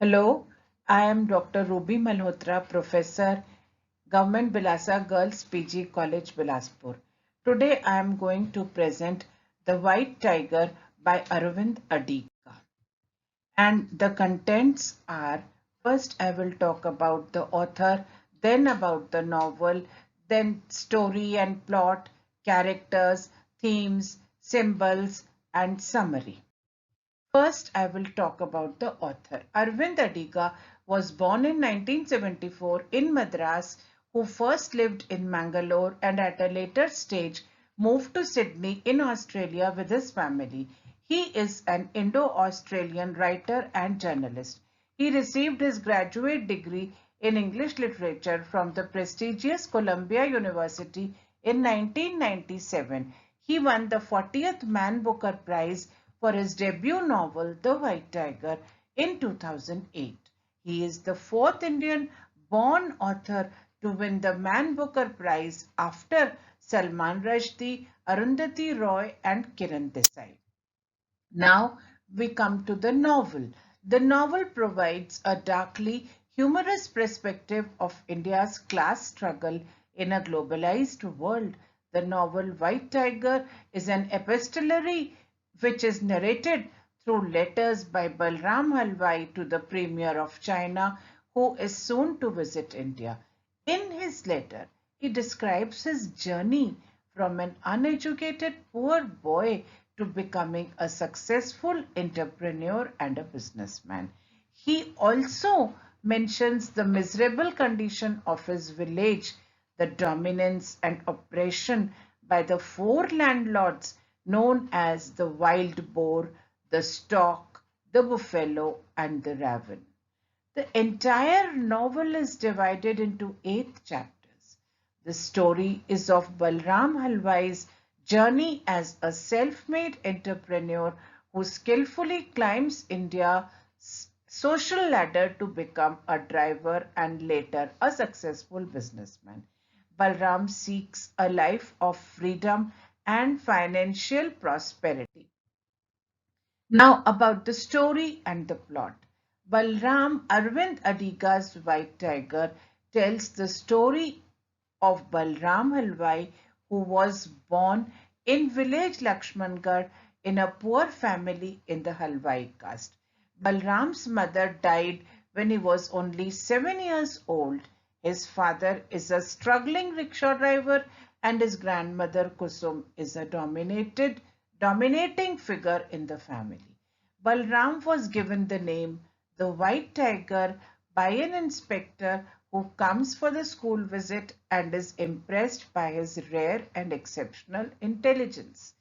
Hello, I am Dr. Ruby Malhotra, Professor, Government Bilasa Girls PG College, Bilaspur. Today I am going to present The White Tiger by Aravind Adiga. And the contents are, first I will talk about the author, then about the novel, then story and plot, characters, themes, symbols, and summary. First, I will talk about the author. Aravind Adiga was born in 1974 in Madras, who first lived in Mangalore and at a later stage moved to Sydney in Australia with his family. He is an Indo-Australian writer and journalist. He received his graduate degree in English literature from the prestigious Columbia University in 1997. He won the 40th Man Booker Prize for his debut novel, The White Tiger, in 2008. He is the fourth Indian born author to win the Man Booker Prize after Salman Rushdie, Arundhati Roy, and Kiran Desai. Now we come to the novel. The novel provides a darkly humorous perspective of India's class struggle in a globalized world. The novel White Tiger is an epistolary which is narrated through letters by Balram Halwai to the Premier of China, who is soon to visit India. In his letter, he describes his journey from an uneducated poor boy to becoming a successful entrepreneur and a businessman. He also mentions the miserable condition of his village, the dominance and oppression by the four landlords known as the wild boar, the stork, the buffalo, and the raven. The entire novel is divided into 8 chapters. The story is of Balram Halwai's journey as a self-made entrepreneur who skillfully climbs India's social ladder to become a driver and later a successful businessman. Balram seeks a life of freedom and financial prosperity. Now about the story and the plot. Balram Aravind Adiga's White Tiger tells the story of Balram Halwai, who was born in village Lakshmangarh in a poor family in the Halwai caste. Balram's mother died when he was only 7 years old. His father is a struggling rickshaw driver and his grandmother Kusum is a dominating figure in the family. Balram was given the name the White Tiger by an inspector who comes for the school visit and is impressed by his rare and exceptional intelligence.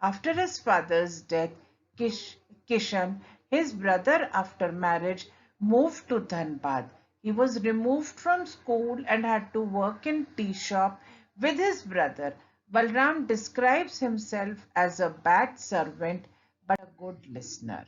After his father's death, Kishan, his brother after marriage, moved to Dhanbad. He was removed from school and had to work in tea shop with his brother. Balram describes himself as a bad servant but a good listener.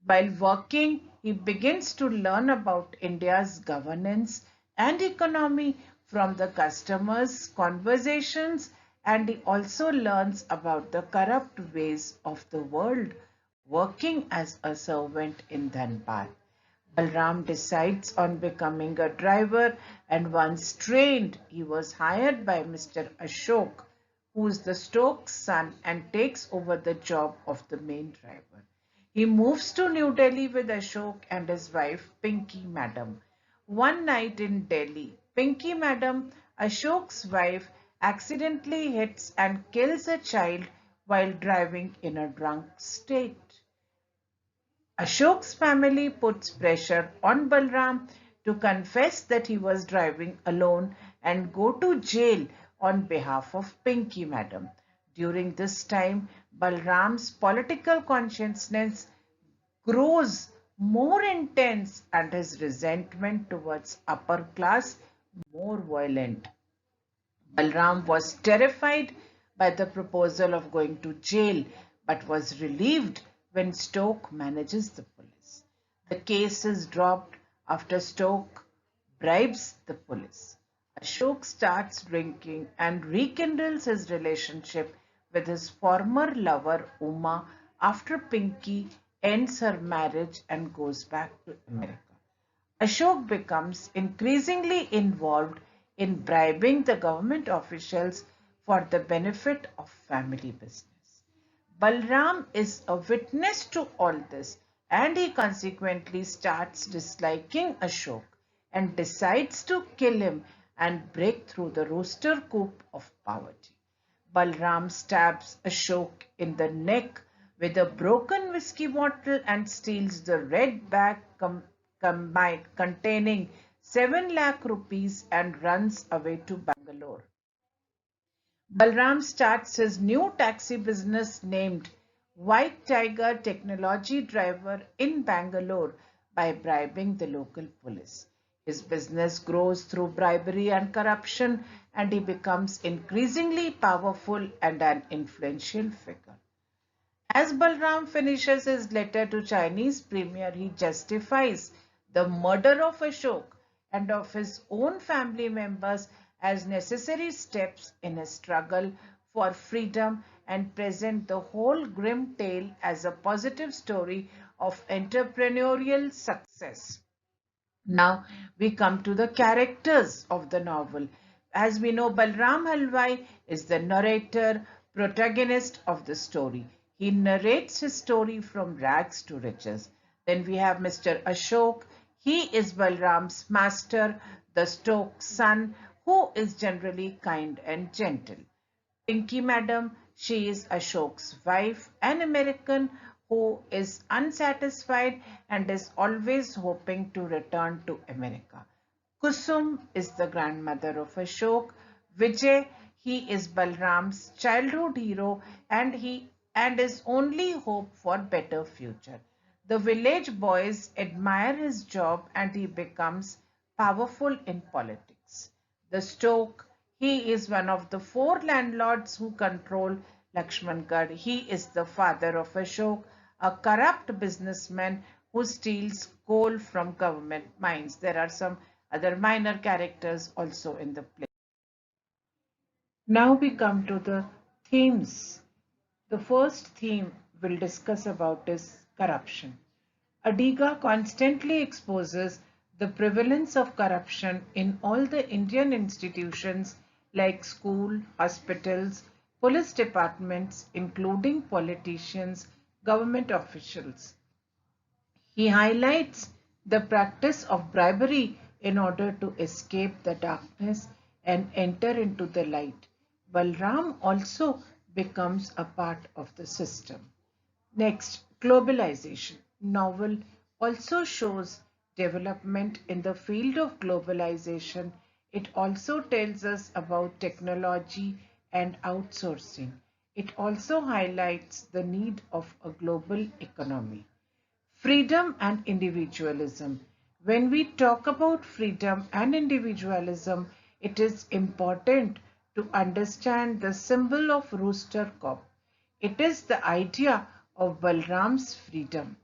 While working, he begins to learn about India's governance and economy from the customers' conversations, and he also learns about the corrupt ways of the world, working as a servant in Dhanbad. Balram decides on becoming a driver, and once trained, he was hired by Mr. Ashok, who is the Stokes' son, and takes over the job of the main driver. He moves to New Delhi with Ashok and his wife Pinky Madam. One night in Delhi, Pinky Madam, Ashok's wife, accidentally hits and kills a child while driving in a drunk state. Ashok's family puts pressure on Balram to confess that he was driving alone and go to jail on behalf of Pinky Madam. During this time, Balram's political consciousness grows more intense and his resentment towards upper class more violent. Balram was terrified by the proposal of going to jail but was relieved when Stoke manages the police. The case is dropped after Stoke bribes the police. Ashok starts drinking and rekindles his relationship with his former lover Uma after Pinky ends her marriage and goes back to America. Ashok becomes increasingly involved in bribing the government officials for the benefit of family business. Balram is a witness to all this, and he consequently starts disliking Ashok and decides to kill him and break through the rooster coop of poverty. Balram stabs Ashok in the neck with a broken whiskey bottle and steals the red bag containing 7 lakh rupees and runs away to Bangalore. Balram starts his new taxi business named White Tiger Technology Driver in Bangalore by bribing the local police. His business grows through bribery and corruption, and he becomes increasingly powerful and an influential figure. As Balram finishes his letter to Chinese Premier, he justifies the murder of Ashok and of his own family members as necessary steps in his struggle for freedom and present the whole grim tale as a positive story of entrepreneurial success. Now we come to the characters of the novel. As we know, Balram Halwai is the narrator, protagonist of the story. He narrates his story from rags to riches. Then we have Mr. Ashok. He is Balram's master, the Stoke's son, who is generally kind and gentle. Pinky Madam, she is Ashok's wife, an American who is unsatisfied and is always hoping to return to America. Kusum is the grandmother of Ashok. Vijay, he is Balram's childhood hero and his only hope for better future. The village boys admire his job and he becomes powerful in politics. The Stoke, he is one of the 4 landlords who control Lakshmangad. He is the father of Ashok, a corrupt businessman who steals coal from government mines. There are some other minor characters also in the play. Now we come to the themes. The first theme we'll discuss about is corruption. Adiga constantly exposes the prevalence of corruption in all the Indian institutions like school, hospitals, police departments, including politicians, government officials. He highlights the practice of bribery in order to escape the darkness and enter into the light. Balram also becomes a part of the system. Next, globalization. Novel also shows development in the field of globalization. It also tells us about technology and outsourcing. It also highlights the need of a global economy. Freedom and individualism. When we talk about freedom and individualism, it is important to understand the symbol of rooster cock. It is the idea of Balram's freedom.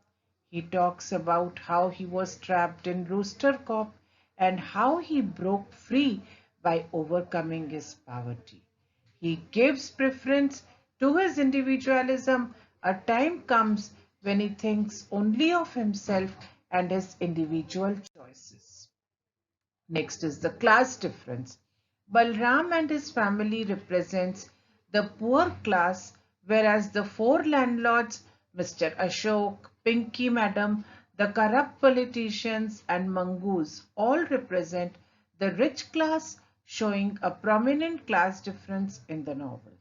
He talks about how he was trapped in rooster cock and how he broke free by overcoming his poverty. He gives preference to his individualism. A time comes when he thinks only of himself and his individual choices. Next is the class difference. Balram and his family represents the poor class, whereas the 4 landlords, Mr. Ashok, Pinky Madam, the corrupt politicians and Mangoose all represent the rich class, showing a prominent class difference in the novel.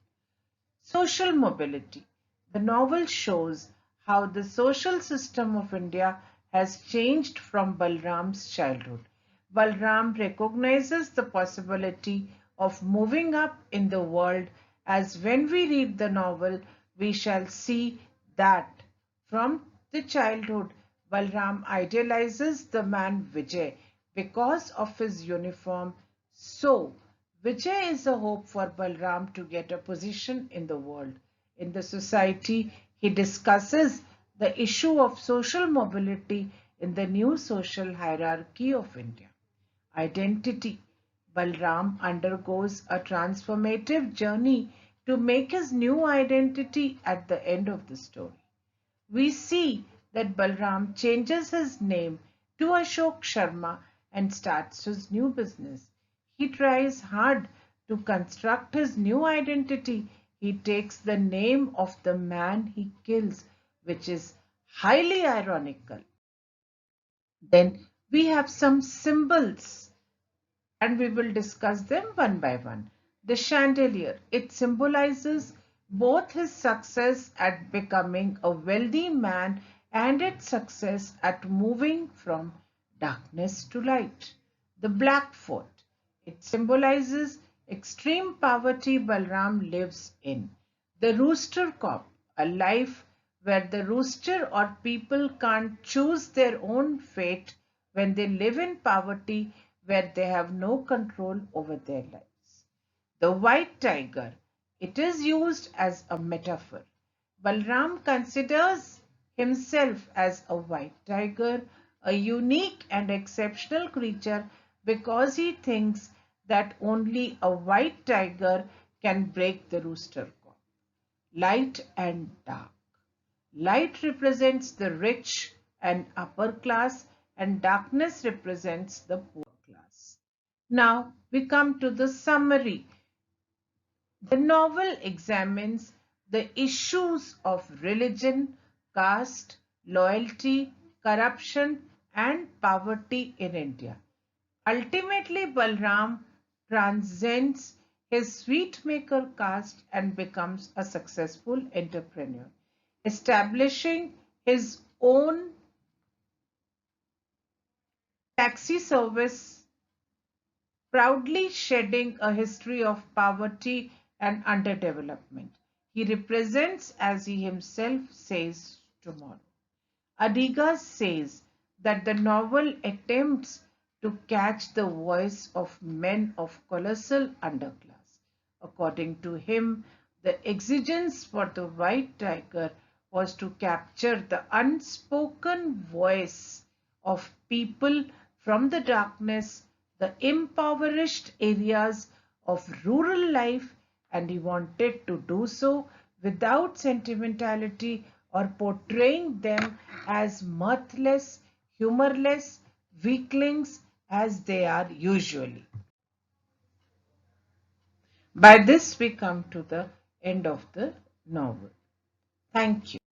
Social mobility. The novel shows how the social system of India has changed from Balram's childhood. Balram recognizes the possibility of moving up in the world, as when we read the novel, we shall see that from the childhood, Balram idealizes the man Vijay because of his uniform. So, Vijay is a hope for Balram to get a position in the world. In the society, he discusses the issue of social mobility in the new social hierarchy of India. Identity. Balram undergoes a transformative journey to make his new identity at the end of the story. We see that Balram changes his name to Ashok Sharma and starts his new business. He tries hard to construct his new identity. He takes the name of the man he kills, which is highly ironical. Then we have some symbols and we will discuss them one by one. The chandelier, it symbolizes both his success at becoming a wealthy man and its success at moving from darkness to light. The black fort, it symbolizes extreme poverty Balram lives in. The rooster cop, a life where the rooster or people can't choose their own fate when they live in poverty where they have no control over their lives. The white tiger, it is used as a metaphor. Balram considers himself as a white tiger, a unique and exceptional creature because he thinks that only a white tiger can break the rooster cop. Light and dark. Light represents the rich and upper class, and darkness represents the poor class. Now we come to the summary. The novel examines the issues of religion, caste, loyalty, corruption, and poverty in India. Ultimately, Balram transcends his sweetmaker caste and becomes a successful entrepreneur, establishing his own taxi service, proudly shedding a history of poverty and underdevelopment. He represents, as he himself says, tomorrow. Adiga says that the novel attempts to catch the voice of men of colossal underclass. According to him, the exigence for the white tiger was to capture the unspoken voice of people from the darkness, the impoverished areas of rural life, and he wanted to do so without sentimentality or portraying them as mirthless, humorless weaklings as they are usually. By this, we come to the end of the novel. Thank you.